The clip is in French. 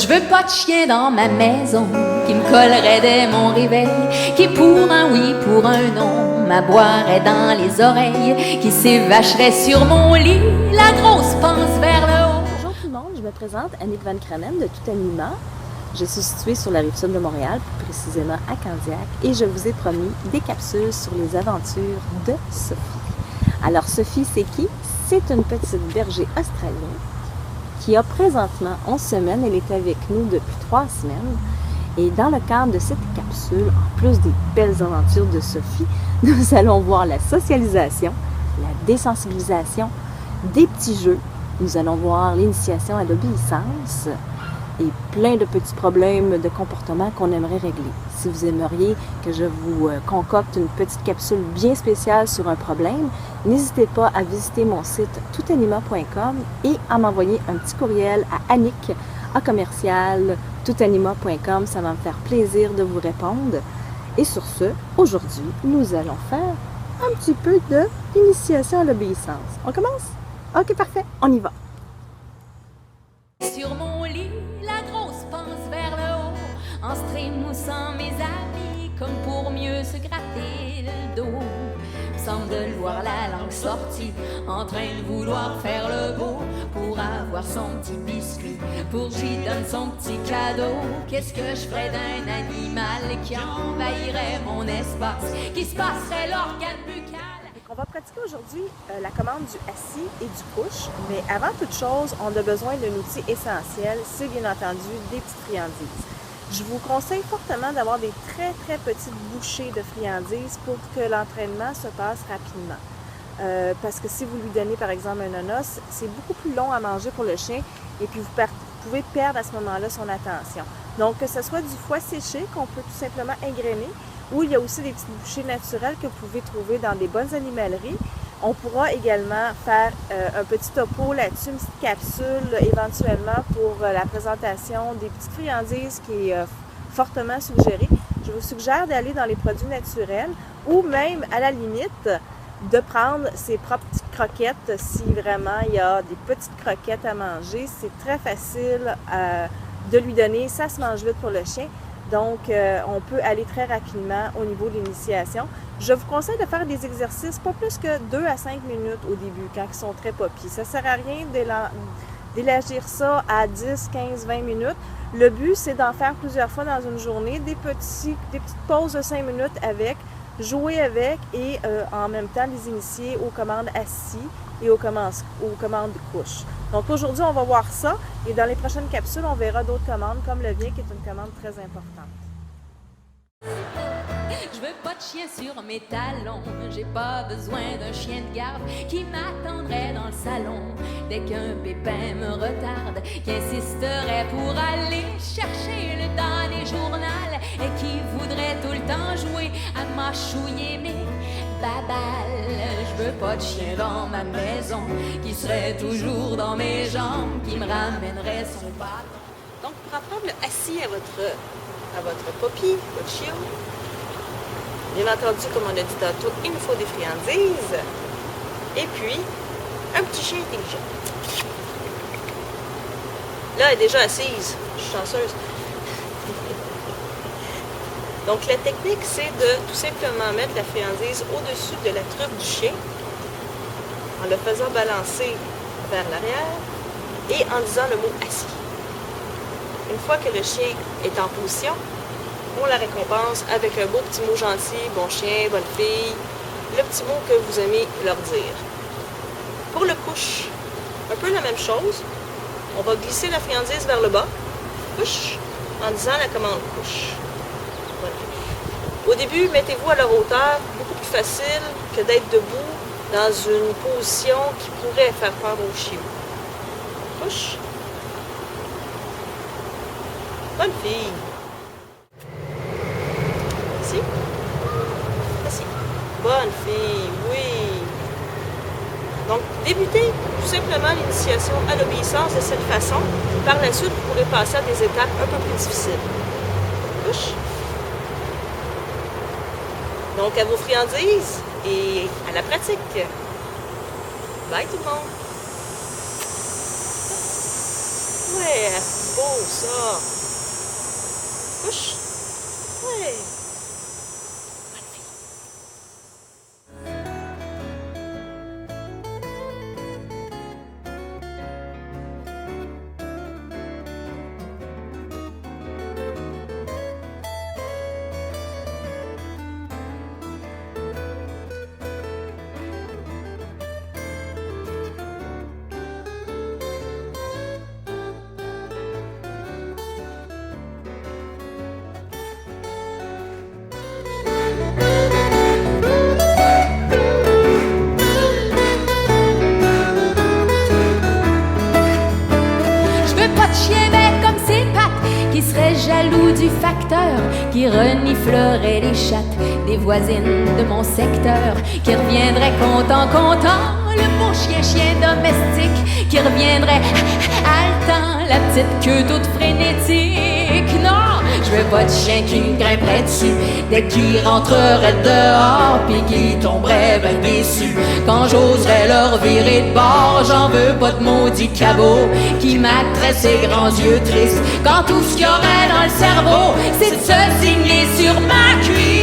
veux pas de chien dans ma maison qui me collerait dès mon réveil, qui pour un oui, pour un non, m'aboierait dans les oreilles, qui s'évacherait sur mon lit, la grosse panse vers le haut. Bonjour tout le monde, je me présente Annick Van Kranen de Tout Anima. Je suis située sur la Rive-Sud de Montréal, plus précisément à Candiac, et je vous ai promis des capsules sur les aventures de Sophie. Alors Sophie, c'est qui? C'est une petite berger australienne qui a présentement 11 semaines. Elle est avec nous depuis 3 semaines. Et dans le cadre de cette capsule, en plus des belles aventures de Sophie, nous allons voir la socialisation, la désensibilisation, des petits jeux. Nous allons voir l'initiation à l'obéissance et plein de petits problèmes de comportement qu'on aimerait régler. Si vous aimeriez que je vous concocte une petite capsule bien spéciale sur un problème, n'hésitez pas à visiter mon site toutanima.com et à m'envoyer un petit courriel à annick@toutanima.com. Ça va me faire plaisir de vous répondre. Et sur ce, aujourd'hui, nous allons faire un petit peu d'initiation à l'obéissance. On commence? Ok, parfait, on y va. Sur mon lit, la grosse panse vers le haut, en se trémoussant mes amis, comme pour mieux se gratter le dos. Semble de le voir la langue sortie, en train de vouloir faire le beau, pour avoir son petit biscuit, pour j'y donne son petit cadeau. Qu'est-ce que je ferais d'un animal qui envahirait mon espace, qui se passerait l'organe buccal? On va pratiquer aujourd'hui la commande du assis et du couche, mais avant toute chose, on a besoin d'un outil essentiel, c'est bien entendu des petites friandises. Je vous conseille fortement d'avoir des très petites bouchées de friandises pour que l'entraînement se passe rapidement. Parce que si vous lui donnez par exemple un nonos, c'est beaucoup plus long à manger pour le chien et puis vous pouvez perdre à ce moment-là son attention. Donc que ce soit du foie séché qu'on peut tout simplement égrener, ou il y a aussi des petites bouchées naturelles que vous pouvez trouver dans des bonnes animaleries. On pourra également faire un petit topo là-dessus, une petite capsule éventuellement pour la présentation des petites friandises qui est fortement suggérée. Je vous suggère d'aller dans les produits naturels ou même à la limite de prendre ses propres petites croquettes si vraiment il y a des petites croquettes à manger. C'est très facile de lui donner, ça se mange vite pour le chien. Donc, on peut aller très rapidement au niveau de l'initiation. Je vous conseille de faire des exercices, pas plus que 2 à 5 minutes au début, quand ils sont très popis. Ça ne sert à rien d'élargir ça à 10, 15, 20 minutes. Le but, c'est d'en faire plusieurs fois dans une journée, des petites pauses de 5 minutes avec, jouer avec et en même temps les initier aux commandes assis et aux commandes couche. Donc aujourd'hui, on va voir ça et dans les prochaines capsules, on verra d'autres commandes comme le vien qui est une commande très importante. Je veux pas de chien sur mes talons, j'ai pas besoin d'un chien de garde qui m'attendrait dans le salon dès qu'un pépin me retarde, qui insisterait pour aller chercher le dernier journal et qui voudrait tout le temps jouer à mâchouiller mes babales. Je veux pas de chien dans ma maison qui serait toujours dans mes jambes, qui me ramènerait son bâton. Donc pour apprendre le assis à votre puppy, votre chiot, bien entendu, comme on a dit tantôt, il nous faut des friandises et puis un petit chien intelligent. Là, elle est déjà assise, je suis chanceuse. Donc la technique, c'est de tout simplement mettre la friandise au-dessus de la truffe du chien en le faisant balancer vers l'arrière et en disant le mot assis. Une fois que le chien est en position, on la récompense avec un beau petit mot gentil, bon chien, bonne fille, le petit mot que vous aimez leur dire. Pour le couche, un peu la même chose. On va glisser la friandise vers le bas, couche, en disant la commande couche. Voilà. Au début, mettez-vous à leur hauteur, beaucoup plus facile que d'être debout dans une position qui pourrait faire peur au chiot. Couche. Bonne fille. Assis. Assis. Bonne fille, oui. Donc, débutez tout simplement l'initiation à l'obéissance de cette façon. Par la suite, vous pourrez passer à des étapes un peu plus difficiles. Couche. Donc, à vos friandises et à la pratique. Bye tout le monde. Ouais, beau, ça! Couche! Ouais! Jaloux du facteur qui reniflerait les chattes des voisines de mon secteur, qui reviendrait content, le beau chien domestique, qui reviendrait haletant, la petite queue toute frénétique. Non, je veux pas de chien qui me grimperait dessus dès qu'il rentrerait dehors, pis qui tomberait ben déçu quand j'oserais leur virer de bord. J'en veux pas de maudit cabot qui m'attraite ses grands yeux tristes quand tout ce qu'il y aurait dans le cerveau, c'est de se signer sur ma cuisse.